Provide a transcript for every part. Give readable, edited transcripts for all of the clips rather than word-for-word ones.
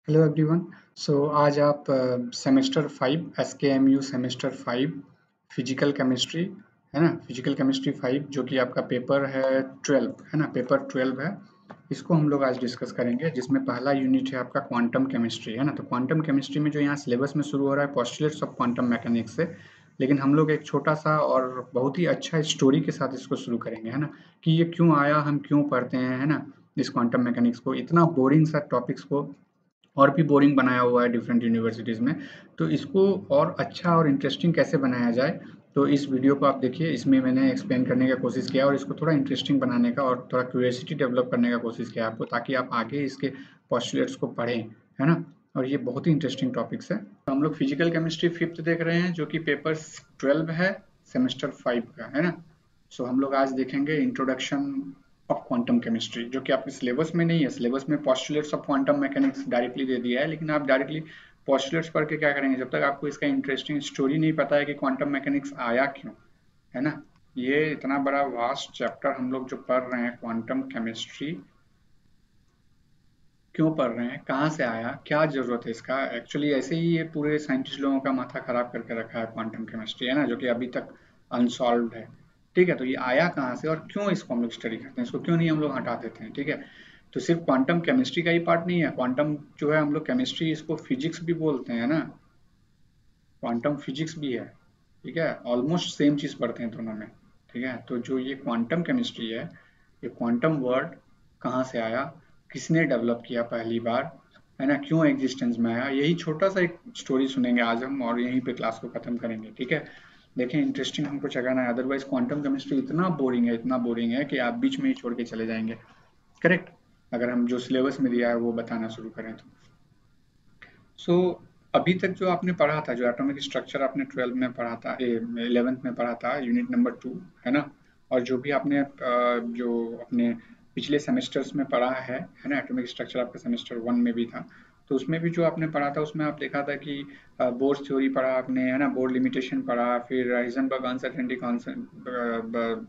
Hello everyone. आज आप semester 5 एसकेएमयू semester 5 physical chemistry है ना, फिजिकल केमिस्ट्री 5 जो कि आपका पेपर है 12 है ना, पेपर 12 है। इसको हम लोग आज डिस्कस करेंगे, जिसमें पहला यूनिट है आपका क्वांटम केमिस्ट्री है ना। तो क्वांटम केमिस्ट्री में जो यहाँ सिलेबस में शुरू हो रहा है पोस्टुलेट्स ऑफ क्वांटम मैकेनिक्स से, लेकिन हम लोग एक छोटा सा और बहुत ही अच्छा स्टोरी के साथ इसको शुरू करेंगे है ना, कि ये क्यों आया, हम क्यों पढ़ते हैं है ना। इस क्वांटम मैकेनिक्स को, इतना बोरिंग सा टॉपिक्स को और भी बोरिंग बनाया हुआ है डिफरेंट यूनिवर्सिटीज़ में। तो इसको और अच्छा और इंटरेस्टिंग कैसे बनाया जाए, तो इस वीडियो को आप देखिए। इसमें मैंने एक्सप्लेन करने का कोशिश किया और इसको थोड़ा इंटरेस्टिंग बनाने का और थोड़ा क्यूरियोसिटी डेवलप करने का कोशिश किया आपको, ताकि आप आगे इसके पोस्टुलेट्स को पढ़ें है ना। और ये बहुत ही इंटरेस्टिंग टॉपिक्स है। तो हम लोग फिजिकल केमिस्ट्री फिफ्थ देख रहे हैं, जो कि पेपर 12 है सेमेस्टर 5 का है ना। हम लोग आज देखेंगे इंट्रोडक्शन ऑफ क्वांटम केमिस्ट्री, जो कि आपके सिलेबस में नहीं है। सिलेबस में postulates of quantum mechanics directly दे दिया है, लेकिन आप डायरेक्टली पोस्टुलेट्स पढ़ के क्या करेंगे जब तक आपको इसका इंटरेस्टिंग स्टोरी नहीं पता है कि क्वांटम मैकेनिक्स आया क्यों, है ना। ये इतना बड़ा वास्ट चैप्टर हम लोग जो पढ़ रहे हैं, क्वांटम केमिस्ट्री क्यों पढ़ रहे हैं, कहाँ से आया, क्या जरूरत है इसका। एक्चुअली ऐसे ही ये पूरे साइंटिस्ट लोगों का माथा खराब करके रखा है क्वांटम केमिस्ट्री है ना, जो कि अभी तक अनसॉल्व्ड है। ठीक है, तो ये आया कहाँ से और क्यों इसको हम लोग स्टडी करते हैं, इसको क्यों नहीं हम लोग हटा देते हैं। ठीक है, तो सिर्फ क्वांटम केमिस्ट्री का ही पार्ट नहीं है, क्वांटम जो है हम लोग केमिस्ट्री, इसको फिजिक्स भी बोलते हैं ना, क्वांटम फिजिक्स भी है। ठीक है, ऑलमोस्ट सेम चीज पढ़ते हैं दोनों में। ठीक है, तो जो ये क्वांटम केमिस्ट्री है, ये क्वांटम वर्ड कहाँ से आया, किसने डेवलप किया पहली बार, है ना, क्यों एग्जिस्टेंस में आया, यही छोटा सा एक स्टोरी सुनेंगे आज हम, और यहीं पे क्लास को खत्म करेंगे। ठीक है, देखें इंटरेस्टिंग हमको जगाना है, अदरवाइज क्वांटम केमिस्ट्री इतना बोरिंग है, इतना बोरिंग है कि आप बीच में ही छोड़ के चले जाएंगे। करेक्ट, अगर हम जो सिलेबस में दिया है वो बताना शुरू करें तो। सो अभी तक जो आपने पढ़ा था, जो एटॉमिक स्ट्रक्चर आपने 12 में पढ़ा था, 11th में पढ़ा था, यूनिट नंबर 2 है ना। और जो भी आपने जो अपने पिछले सेमेस्टर्स में पढ़ा है ना, एटॉमिक स्ट्रक्चर आपका सेमेस्टर 1 में भी था। तो उसमें भी जो आपने पढ़ा था, उसमें आप देखा था कि बोर्स थ्योरी पढ़ा आपने है ना, बोर्ड लिमिटेशन पढ़ा, फिर हाइजेनबर्ग अनसर्टेनिटी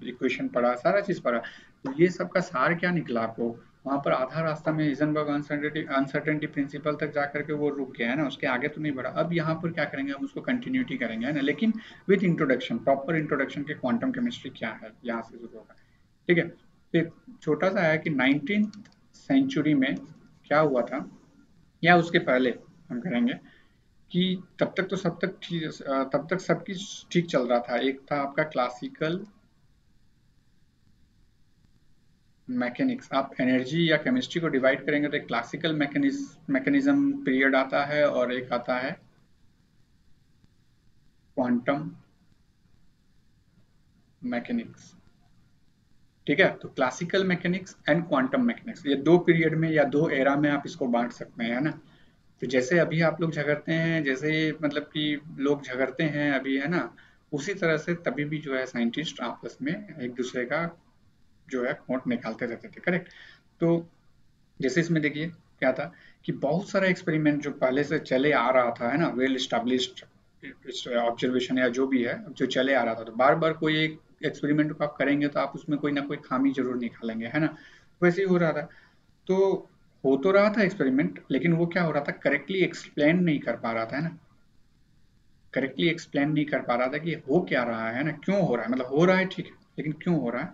इक्वेशन पढ़ा, सारा चीज पढ़ा। तो ये सब का सार क्या निकला आपको, वहां पर आधा रास्ता में हाइजेनबर्ग अनसर्टेनिटी प्रिंसिपल तक जाकर के वो रुक गया है ना, उसके आगे तो नहीं बढ़ा। अब यहाँ पर क्या करेंगे, हम उसको कंटिन्यूटी करेंगे है ना, लेकिन विद इंट्रोडक्शन, प्रॉपर इंट्रोडक्शन के क्वांटम केमिस्ट्री क्या है, यहाँ से शुरू होगा। ठीक है, एक छोटा सा है कि 19th सेंचुरी में क्या हुआ था, या उसके पहले हम करेंगे कि तब तक सब कुछ ठीक चल रहा था। एक था आपका क्लासिकल मैकेनिक्स, आप एनर्जी या केमिस्ट्री को डिवाइड करेंगे तो एक क्लासिकल मैकेनिज्म पीरियड आता है और एक आता है क्वांटम मैकेनिक्स। ठीक है, तो classical mechanics and quantum mechanics, ये दो पीरियड में या दो एरा में आप इसको बांट सकते हैं, है ना। तो जैसे अभी आप लोग झगड़ते हैं, जैसे मतलब कि लोग झगड़ते हैं अभी है ना, उसी तरह से तभी भी जो है साइंटिस्ट आपस में एक दूसरे का जो है खोट निकालते रहते थे। करेक्ट, तो जैसे इसमें देखिए क्या था कि बहुत सारा एक्सपेरिमेंट जो पहले से चले आ रहा था है ना, वेल स्टैब्लिश्ड ऑब्जर्वेशन या जो भी है जो चले आ रहा था, तो बार बार कोई एक एक्सपेरिमेंट को आप करेंगे तो आप उसमें कोई ना कोई खामी जरूर निकालेंगे है ना। वैसे ही हो रहा था। तो हो तो रहा था एक्सपेरिमेंट, लेकिन वो क्या हो रहा था, करेक्टली एक्सप्लेन नहीं कर पा रहा था है ना, करेक्टली एक्सप्लेन नहीं कर पा रहा था कि हो क्या रहा है ना, क्यों हो रहा है, मतलब हो रहा है ठीक है, लेकिन क्यों हो रहा है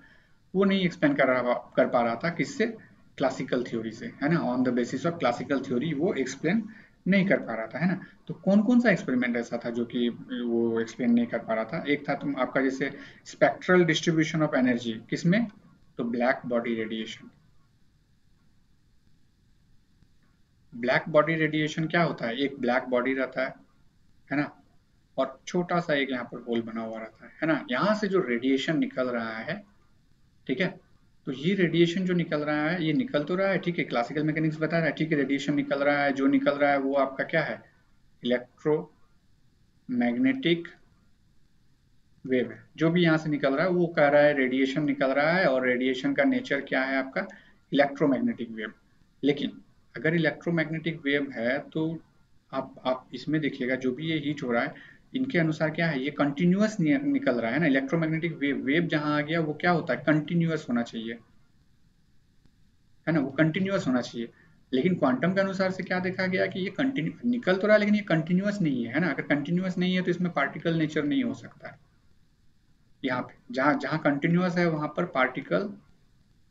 वो नहीं एक्सप्लेन कर पा रहा था। किससे, क्लासिकल थ्योरी से है ना, on the basis of classical theory वो एक्सप्लेन नहीं कर पा रहा था है ना। तो कौन कौन सा एक्सपेरिमेंट ऐसा था जो कि वो एक्सप्लेन नहीं कर पा रहा था। एक था तुम आपका जैसे स्पेक्ट्रल डिस्ट्रीब्यूशन ऑफ एनर्जी, किसमें, तो black body radiation. Black body radiation क्या होता है, एक ब्लैक बॉडी रहता है ना, और छोटा सा एक यहाँ पर होल बना हुआ रहता है ना, यहाँ से जो रेडिएशन निकल रहा है, ठीक है, तो ये रेडिएशन जो निकल रहा है, ये निकल तो रहा है, ठीक है, क्लासिकल मैकेनिक्स बता रहा है, ठीक है, रेडिएशन निकल रहा है, जो निकल रहा है वो आपका क्या है, इलेक्ट्रोमैग्नेटिक वेव है। जो भी यहाँ से निकल रहा है वो कह रहा है रेडिएशन निकल रहा है, और रेडिएशन का नेचर क्या है आपका, इलेक्ट्रोमैग्नेटिक वेव। लेकिन अगर इलेक्ट्रोमैग्नेटिक वेव है तो आप इसमें देखिएगा, जो भी ये हीट हो रहा है, इनके अनुसार क्या है, ये कंटिन्यूअस निकल रहा है ना। इलेक्ट्रोमैग्नेटिक वेव, वेव जहां आ गया वो क्या होता है, कंटिन्यूअस होना चाहिए है ना, वो कंटिन्यूअस होना चाहिए। लेकिन क्वांटम के अनुसार से क्या देखा गया कि ये कंटिन्यू निकल तो रहा है लेकिन ये कंटिन्यूअस नहीं है ना। अगर कंटिन्यूअस नहीं है तो इसमें पार्टिकल नेचर नहीं हो सकता है। यहाँ पे जहाँ जहाँ कंटिन्यूअस है वहां पर पार्टिकल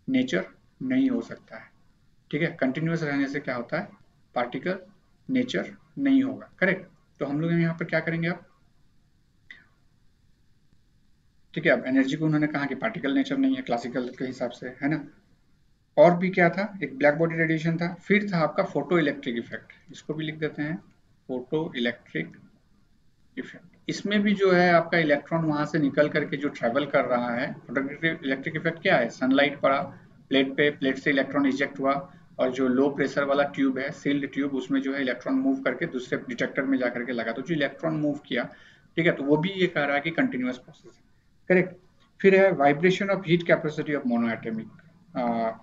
नेचर नहीं हो सकता है। ठीक है, कंटिन्यूअस रहने से क्या होता है, पार्टिकल नेचर नहीं होगा। करेक्ट। तो हम लोग यहाँ पर क्या करेंगे अब, ठीक है, अब एनर्जी को उन्होंने कहा कि पार्टिकल नेचर नहीं है क्लासिकल के हिसाब से, है ना। और भी क्या था, एक ब्लैक बॉडी रेडिएशन था, फिर था आपका फोटो इलेक्ट्रिक इफेक्ट, इसको भी लिख देते हैं फोटो इलेक्ट्रिक इफेक्ट। इसमें भी जो है आपका इलेक्ट्रॉन वहां से निकल करके जो ट्रेवल कर रहा है, फोटो इलेक्ट्रिक इफेक्ट क्या है, सनलाइट पड़ा प्लेट पे, प्लेट से इलेक्ट्रॉन इजेक्ट हुआ, और जो लो प्रेशर वाला ट्यूब है, सील्ड ट्यूब, उसमें जो है इलेक्ट्रॉन मूव करके दूसरे डिटेक्टर में जाकर के लगा, तो जो इलेक्ट्रॉन मूव किया, ठीक है, तो वो भी ये कह रहा है कि कंटिन्यूअस प्रोसेस है। करेक्ट। फिर है vibration of heat capacity of monoatomic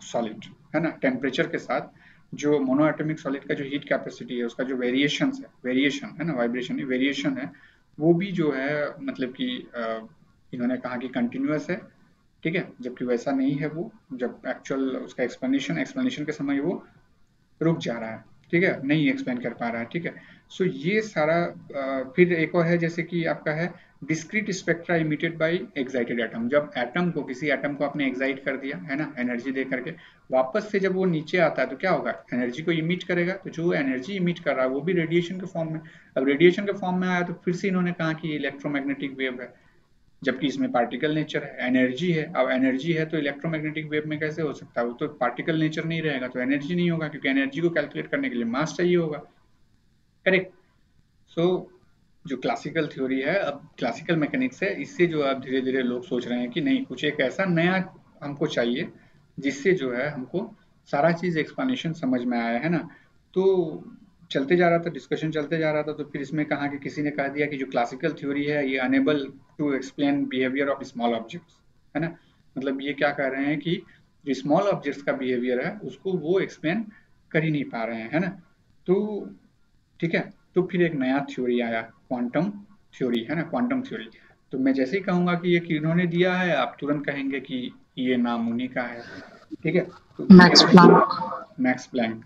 solid, है ना। टेम्परेचर के साथ जो मोनोएटॉमिक सॉलिड का जो हीट कैपेसिटी है, उसका जो वेरिएशन है ना, वाइब्रेशन वेरिएशन है, वो भी जो है मतलब कि इन्होंने कहा कि कंटिन्यूअस है। ठीक है, जबकि वैसा नहीं है वो, जब एक्चुअल उसका एक्सप्लेनेशन के समय वो रुक जा रहा है, ठीक है, नहीं एक्सप्लेन कर पा रहा है। ठीक है, सो ये सारा फिर एक और है जैसे कि आपका है discrete spectra emitted by excited atom. जब एटम को, किसी एटम को आपने एक्साइट कर दिया है ना, एनर्जी दे करके, वापस से जब वो नीचे आता है तो क्या होगा, एनर्जी को इमिट करेगा, तो जो एनर्जी इमिट कर रहा है वो भी रेडिएशन के फॉर्म में। अब रेडिएशन के फॉर्म में आया तो फिर से इन्होंने कहा कि इलेक्ट्रोमैग्नेटिक वेव है, जबकि इसमें पार्टिकल नेचर है, एनर्जी है। अब एनर्जी है तो इलेक्ट्रोमैग्नेटिक वेव में कैसे हो सकता है, वो तो पार्टिकल नेचर नहीं रहेगा तो एनर्जी नहीं होगा, क्योंकि एनर्जी को कैलकुलेट करने के लिए मास चाहिए होगा। करेक्ट। सो जो क्लासिकल थ्योरी है, अब क्लासिकल मैकेनिक्स है, इससे जो अब धीरे धीरे लोग सोच रहे हैं कि नहीं, कुछ एक ऐसा नया हमको चाहिए जिससे जो है हमको सारा चीज एक्सप्लेनेशन समझ में आया, है ना। तो चलते जा रहा था, डिस्कशन चलते जा रहा था, तो फिर इसमें कहा कि किसी ने कह दिया कि जो क्लासिकल थ्योरी है ये unable to explain behaviour of small objects, है ना। मतलब ये क्या कह रहे हैं कि जो स्मॉल ऑब्जेक्ट्स का बिहेवियर है उसको वो एक्सप्लेन कर ही नहीं पा रहे हैं, है ना। तो ठीक है, तो फिर एक नया थ्योरी आया, क्वांटम थ्योरी, है ना, क्वांटम थ्योरी। तो मैं जैसे ही कहूंगा कि ये किन्होंने दिया है, आप तुरंत कहेंगे कि ये नाम उन्हीं का है। ठीक है, तो मैक्स प्लैंक। मैक्स प्लैंक,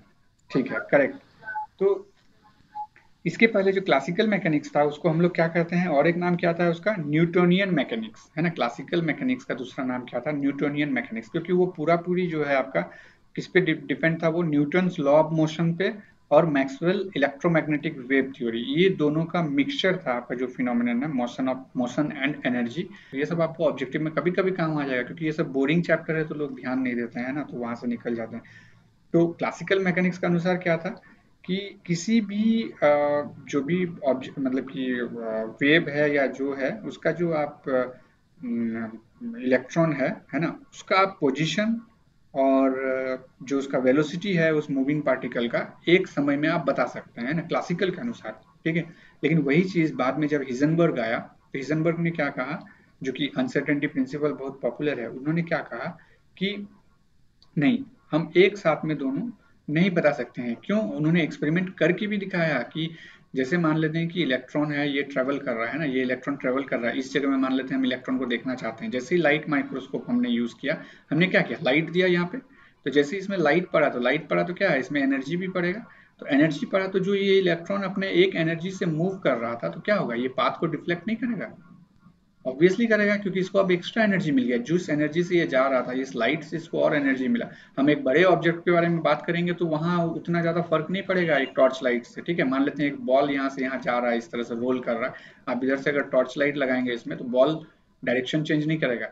ठीक है, करेक्ट। तो इसके पहले जो क्लासिकल मैकेनिक्स था उसको हम लोग क्या कहते हैं, और एक नाम क्या था उसका, न्यूटोनियन मैकेनिक्स, है ना। क्लासिकल मैकेनिक्स का दूसरा नाम क्या था, न्यूटोनियन मैकेनिक्स, क्योंकि वो पूरा पूरी जो है आपका किस पे डिपेंड था, वो न्यूटन्स लॉ ऑफ मोशन पे और मैक्सवेल इलेक्ट्रोमैग्नेटिक वेव थ्योरी, ये दोनों का मिक्सचर था आपका जो फिनोमिनन है, मोशन एंड एनर्जी। ये सब आपको ऑब्जेक्टिव में कभी कभी काम आ जाएगा, क्योंकि ये सब बोरिंग चैप्टर है तो लोग ध्यान नहीं देते हैं ना, तो वहां से निकल जाते हैं। तो क्लासिकल मैकेनिक्स के अनुसार क्या था कि किसी भी जो भी ऑब्जेक्ट, मतलब कि वेव है या जो है, उसका जो आप इलेक्ट्रॉन है ना, उसका आप पोजीशन और जो उसका वेलोसिटी है उस मूविंग पार्टिकल का एक समय में आप बता सकते हैं ना, क्लासिकल के अनुसार। ठीक है, लेकिन वही चीज बाद में जब हिजनबर्ग आया तो हिजनबर्ग ने क्या कहा, जो कि अनसर्टेनिटी प्रिंसिपल बहुत पॉपुलर है, उन्होंने क्या कहा कि नहीं, हम एक साथ में दोनों नहीं बता सकते हैं। क्यों, उन्होंने एक्सपेरिमेंट करके भी दिखाया कि जैसे मान लेते हैं कि इलेक्ट्रॉन है, ये ट्रेवल कर रहा है ना, ये इलेक्ट्रॉन ट्रेवल कर रहा है, इस जगह में मान लेते हैं हम इलेक्ट्रॉन को देखना चाहते हैं, जैसे ही लाइट माइक्रोस्कोप हमने यूज किया, हमने क्या किया, लाइट दिया यहाँ पे, तो जैसे ही इसमें लाइट पड़ा तो क्या है, इसमें एनर्जी भी पड़ेगा, तो एनर्जी पड़ा तो जो ये इलेक्ट्रॉन अपने एक एनर्जी से मूव कर रहा था, तो क्या होगा, ये पाथ को डिफ्लेक्ट नहीं करेगा, ऑब्वियसली करेगा, क्योंकि इसको अब एक्स्ट्रा एनर्जी मिल गया, जिस एनर्जी से ये जा रहा था, इस लाइट से इसको और एनर्जी मिला। हम एक बड़े ऑब्जेक्ट के बारे में बात करेंगे तो वहां उतना ज्यादा फर्क नहीं पड़ेगा एक टॉर्च लाइट से। ठीक है, मान लेते हैं एक बॉल यहाँ से यहाँ जा रहा है, इस तरह से रोल कर रहा है, आप इधर से अगर टॉर्च लाइट लगाएंगे इसमें तो बॉल डायरेक्शन चेंज नहीं करेगा,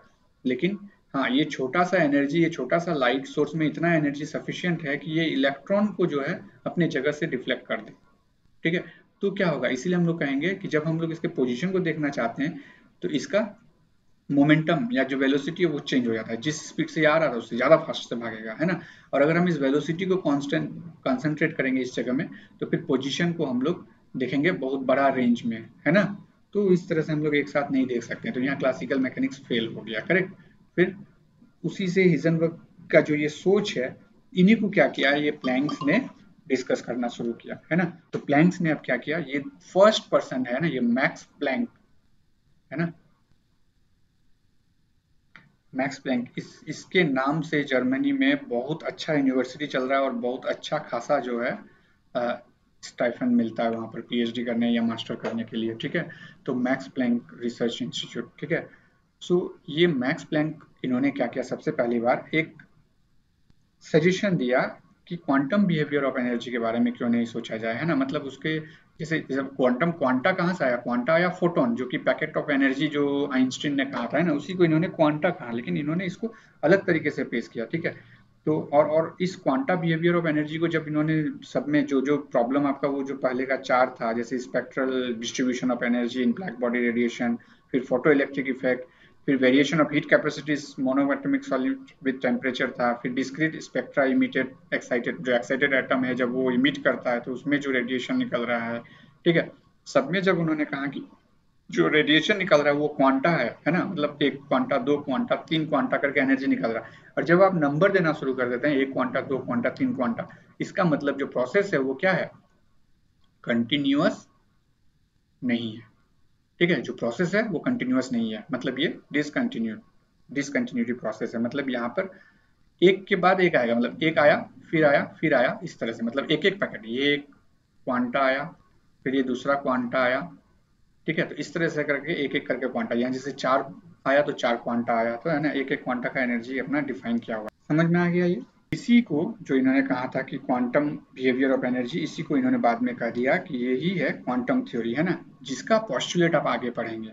लेकिन हाँ, ये छोटा सा एनर्जी, ये छोटा सा लाइट सोर्स में इतना एनर्जी सफिशियंट है कि ये इलेक्ट्रॉन को जो है अपने जगह से डिफ्लेक्ट कर दे। ठीक है, तो क्या होगा, इसीलिए हम लोग कहेंगे कि जब हम लोग इसके पोजीशन को देखना चाहते हैं तो इसका मोमेंटम या जो वेलोसिटी है वो चेंज हो जाता है, जिस स्पीड से आ रहा था उससे ज्यादा फास्ट से भागेगा, है ना। और अगर हम इस वेलोसिटी को कांस्टेंट कंसंट्रेट करेंगे इस जगह में, तो फिर पोजीशन को हम लोग देखेंगे बहुत बड़ा रेंज में, है ना। तो इस तरह से हम लोग एक साथ नहीं देख सकते, तो यहाँ क्लासिकल मैकेनिक्स फेल हो गया। करेक्ट। फिर उसी से हिजनबर्ग का जो ये सोच है, इन्हीं को क्या किया, ये प्लैंक्स ने डिस्कस करना शुरू किया, है ना। तो प्लैंक्स ने अब क्या किया, ये फर्स्ट पर्सन है ना, ये मैक्स प्लैंक, है ना, मैक्स प्लैंक, इसके नाम से जर्मनी में बहुत अच्छा यूनिवर्सिटी चल रहा है और बहुत अच्छा खासा जो है स्टाइफंड मिलता है वहाँ पर पीएचडी करने या मास्टर करने के लिए, ठीक है। तो मैक्स प्लैंक रिसर्च इंस्टीट्यूट, ठीक है। सो ये मैक्स प्लैंक इन्होंने क्या किया, सबसे पहली बार एक सजेशन दिया कि क्वांटम बिहेवियर ऑफ एनर्जी के बारे में क्यों नहीं सोचा जाए, है ना। मतलब उसके जैसे जब क्वांटम, क्वांटा कहाँ से आया, क्वांटा आया फोटोन, जो कि पैकेट ऑफ एनर्जी जो आइंस्टीन ने कहा था, है ना, उसी को इन्होंने क्वांटा कहा, लेकिन इन्होंने इसको अलग तरीके से पेश किया, ठीक है। तो और इस क्वांटा बिहेवियर ऑफ एनर्जी को जब इन्होंने सब में जो जो प्रॉब्लम आपका वो जो पहले का चार्ट था, जैसे spectral distribution of energy in black body radiation, फिर फोटो इलेक्ट्रिक इफेक्ट, फिर variation of heat capacities monoatomic solute with temperature था, फिर डिस्क्रीट स्पेक्ट्रा इमिटेड एक्साइटेड, जो एक्साइटेड एटम है जब वो इमिट करता है तो उसमें जो रेडिएशन निकल रहा है, ठीक है। सब में जब उन्होंने कहा कि जो रेडिएशन निकल रहा है वो क्वांटा है ना, मतलब एक क्वांटा, दो क्वांटा, तीन क्वांटा करके एनर्जी निकल रहा है। और जब आप नंबर देना शुरू कर देते हैं, एक क्वांटा, दो क्वांटा, तीन क्वांटा, इसका मतलब जो प्रोसेस है वो क्या है, कंटिन्यूअस नहीं है, ठीक है। जो प्रोसेस है वो कंटिन्यूअस नहीं है, मतलब ये डिसकंटिन्यूटी प्रोसेस है। मतलब यहाँ पर एक के बाद एक आएगा, मतलब एक आया फिर आया फिर आया, इस तरह से, मतलब एक एक पैकेट, ये एक क्वांटा आया, फिर ये दूसरा क्वांटा आया, ठीक है। तो इस तरह से करके एक एक करके क्वांटा, यहाँ जैसे चार आया तो चार क्वांटा आया, तो है ना, एक एक क्वांटा का एनर्जी अपना डिफाइन किया हुआ है। समझ में आ गया ये। इसी को जो इन्होंने कहा था कि क्वांटम बिहेवियर ऑफ एनर्जी, इसी को इन्होंने बाद में कह दिया कि यही है क्वांटम थ्योरी, है ना, जिसका पोस्टुलेट आप आगे पढ़ेंगे।